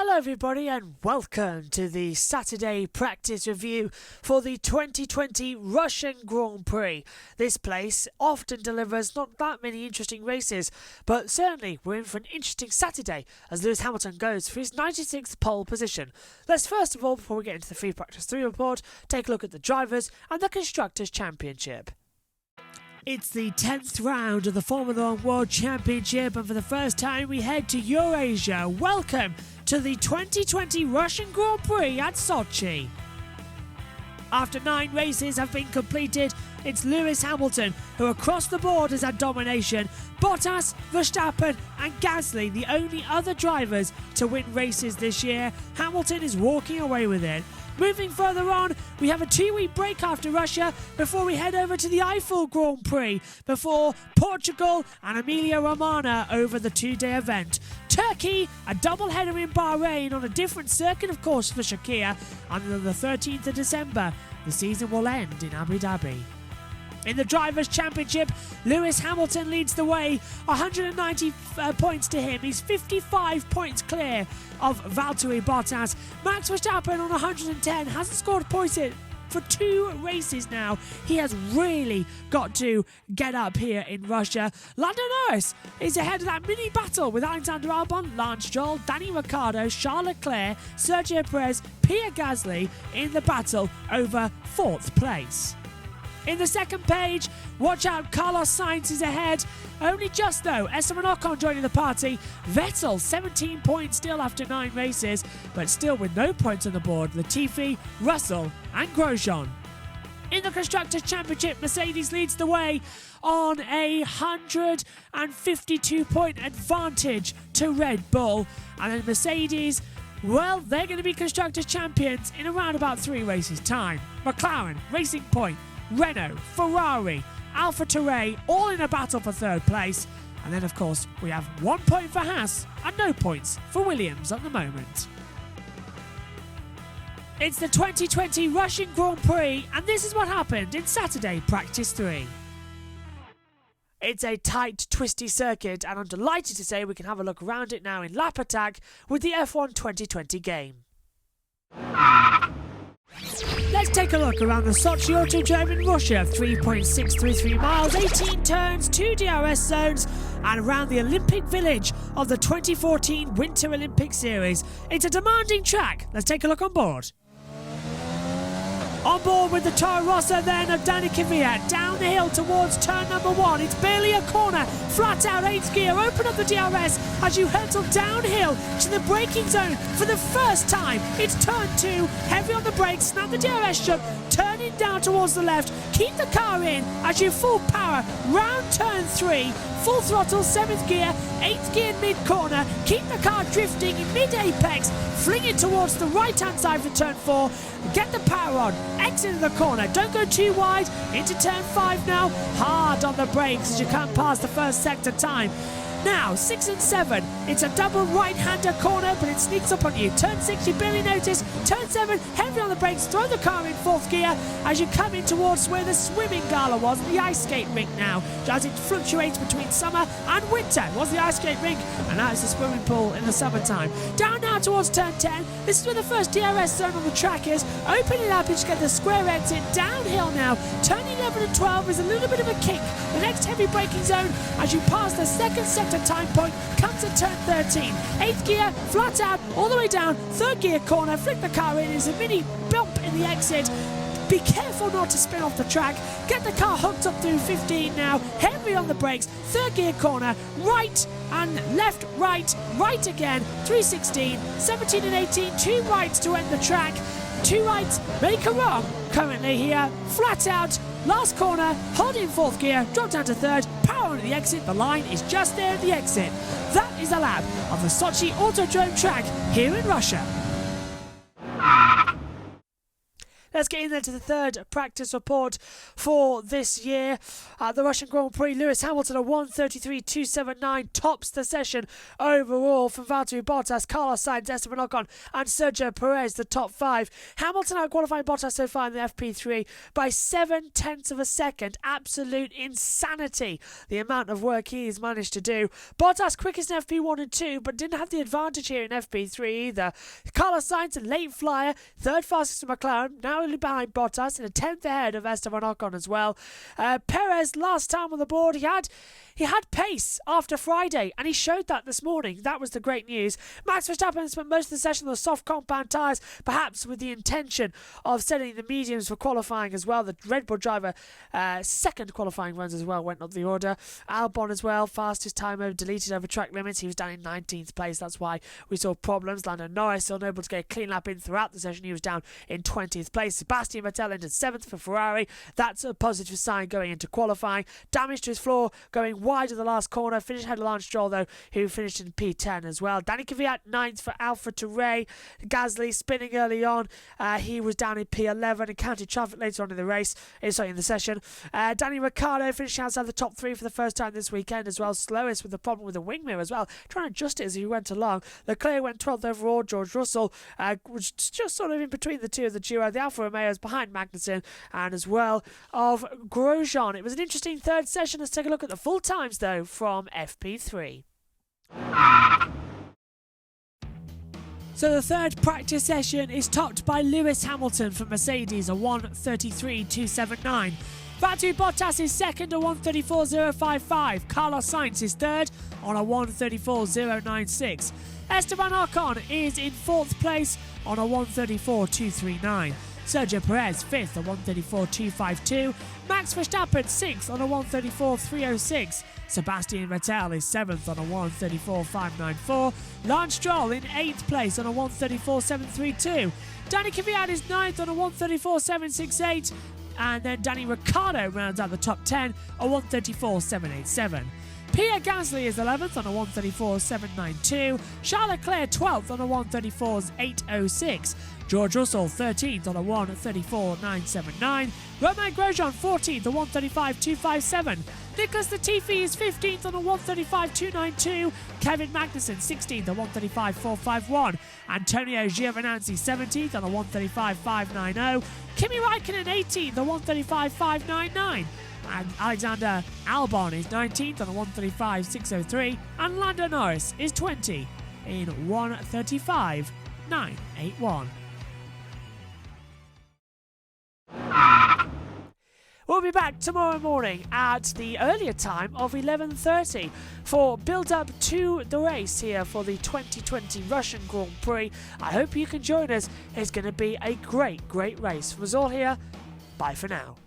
Hello everybody and welcome to the Saturday practice review for the 2020 Russian Grand Prix. This place often delivers not that many interesting races, but certainly we're in for an interesting Saturday as Lewis Hamilton goes for his 96th pole position. Let's first of all, before we get into the free practice 3 report, take a look at the drivers and the Constructors' Championship. It's the 10th round of the Formula 1 World Championship, and for the first time we head to Eurasia. Welcome to the 2020 Russian Grand Prix at Sochi. After 9 races have been completed, it's Lewis Hamilton who across the board has had domination. Bottas, Verstappen and Gasly, the only other drivers to win races this year. Hamilton is walking away with it. Moving further on, we have a 2-week break after Russia before we head over to the Eiffel Grand Prix, before Portugal and Emilia-Romagna over the 2-day event. Turkey, a double-header in Bahrain on a different circuit, of course, for Shakir, and on the 13th of December, the season will end in Abu Dhabi. In the Drivers' Championship, Lewis Hamilton leads the way, 190 points to him. He's 55 points clear of Valtteri Bottas. Max Verstappen on 110, hasn't scored points for 2 races now. He has really got to get up here in Russia. Lando Norris is ahead of that mini battle with Alexander Albon, Lance Stroll, Danny Ricciardo, Charles Leclerc, Sergio Perez, Pierre Gasly in the battle over 4th place. In the second page, watch out, Carlos Sainz is ahead. Only just though, Esteban Ocon joining the party. Vettel, 17 points still after 9 races, but still with no points on the board. Latifi, Russell and Grosjean. In the Constructors' Championship, Mercedes leads the way on a 152-point advantage to Red Bull. And then Mercedes, well, they're going to be Constructors' Champions in around about 3 races' time. McLaren, Racing Point, Renault, Ferrari, AlphaTauri, all in a battle for 3rd place. And then, of course, we have 1 point for Haas and no points for Williams at the moment. It's the 2020 Russian Grand Prix, and this is what happened in Saturday Practice 3. It's a tight, twisty circuit, and I'm delighted to say we can have a look around it now in Lap Attack with the F1 2020 game. Let's take a look around the Sochi Autodrome in Russia. 3.633 miles, 18 turns, 2 DRS zones, and around the Olympic Village of the 2014 Winter Olympic Series. It's a demanding track. Let's take a look on board. On board with the Toro Rosso then of Danny Kvyat, down the hill towards turn number 1. It's barely a corner, flat out 8th gear, open up the DRS as you hurtle downhill to the braking zone for the first time. It's turn 2, heavy on the brakes, snap the DRS shut, turning down towards the left, keep the car in as you full power, round turn 3, full throttle, 7th gear, 8th gear mid-corner, keep the car drifting in mid-apex, fling it towards the right-hand side for turn 4, get the power on, exit the corner, don't go too wide, into turn 5 now, hard on the brakes as you come past the first sector time. Now, 6 and 7, it's a double right-hander corner, but it sneaks up on you. Turn 6, you barely notice. Turn 7, heavy on the brakes, throw the car in 4th gear as you come in towards where the swimming gala was, the ice skate rink now, as it fluctuates between summer and winter. It was the ice skate rink, and now it's the swimming pool in the summertime. Down now towards turn 10, this is where the first DRS zone on the track is. Open it up and you get the square exit. Downhill now, turn 11 and 12 is a little bit of a kick. The next heavy braking zone as you pass the second sector time point comes at turn 13. 8th gear, flat out, all the way down, 3rd gear corner, flick the car in, there's a mini bump in the exit. Be careful not to spin off the track. Get the car hooked up through 15 now, heavy on the brakes, 3rd gear corner, right and left, right again, 316, 17 and 18, 2 rights to end the track. 2 rights, make a wrong currently here, flat out, last corner, hold in 4th gear, drop down to 3rd, power onto the exit, the line is just there at the exit. That is the lap of the Sochi Autodrome track here in Russia. Let's get in there to the third practice report for this year. The Russian Grand Prix, Lewis Hamilton at 1:33.279 tops the session overall from Valtteri Bottas, Carlos Sainz, Esteban Ocon and Sergio Perez, the top five. Hamilton out-qualifying Bottas so far in the FP3 by 7/10 of a second. Absolute insanity, the amount of work he's managed to do. Bottas quickest in FP1 and 2, but didn't have the advantage here in FP3 either. Carlos Sainz, a late flyer, third fastest in McLaren, now only behind Bottas and a 10th ahead of Esteban Ocon as well. Perez, last time on the board, he had pace after Friday, and he showed that this morning. That was the great news. Max Verstappen spent most of the session on the soft compound tyres, perhaps with the intention of setting the mediums for qualifying as well. The Red Bull driver, second qualifying runs as well, went up the order. Albon as well, fastest time over, deleted over track limits. He was down in 19th place. That's why we saw problems. Lando Norris still unable to get a clean lap in throughout the session. He was down in 20th place. Sebastian Vettel entered 7th for Ferrari. That's a positive sign going into qualifying. Damage to his floor going wide of the last corner. Finished ahead of Lance Stroll though, who finished in P10 as well. Danny Kvyat 9th for AlphaTauri. Gasly spinning early on. He was down in P11, encountered traffic later on in the race. In the session. Danny Ricciardo finishing outside the top 3 for the first time this weekend as well. Slowest with the problem with the wing mirror as well. Trying to adjust it as he went along. Leclerc went 12th overall. George Russell was just sort of in between the two of the duo. The Alfa Romeo is behind Magnussen and as well of Grosjean. It was an interesting third session. Let's take a look at the full times though from FP3. So the third practice session is topped by Lewis Hamilton from Mercedes, a 1:33.279. Valtteri Bottas is second, a 1:34.055. Carlos Sainz is third on a 1:34.096. Esteban Ocon is in fourth place on a 1:34.239. Sergio Perez 5th, a 1:34.252. Max Verstappen 6th on a 1:34.306. Sebastian Vettel is 7th on a 1:34.594. Lance Stroll in 8th place on a 1:34.732. Danny Kvyat is 9th on a 1:34.768. And then Danny Ricciardo rounds out the top 10, a 1:34.787. Pierre Gasly is 11th on a 1:34.792. Charles Leclerc 12th on a 1:34.806. George Russell 13th on a 1:34.979. Romain Grosjean 14th, a 1:35.257. Nicholas Latifi is 15th on a 1:35.292. Kevin Magnussen 16th, a 1:35.451. Antonio Giovinazzi 17th on a 1:35.590. Kimi Räikkönen 18th, a 1:35.599. And Alexander Albon is 19th on a 1:35.603. And Lando Norris is 20 in 1:35.981. We'll be back tomorrow morning at the earlier time of 11:30 for build-up to the race here for the 2020 Russian Grand Prix. I hope you can join us. It's going to be a great race. From us all here, bye for now.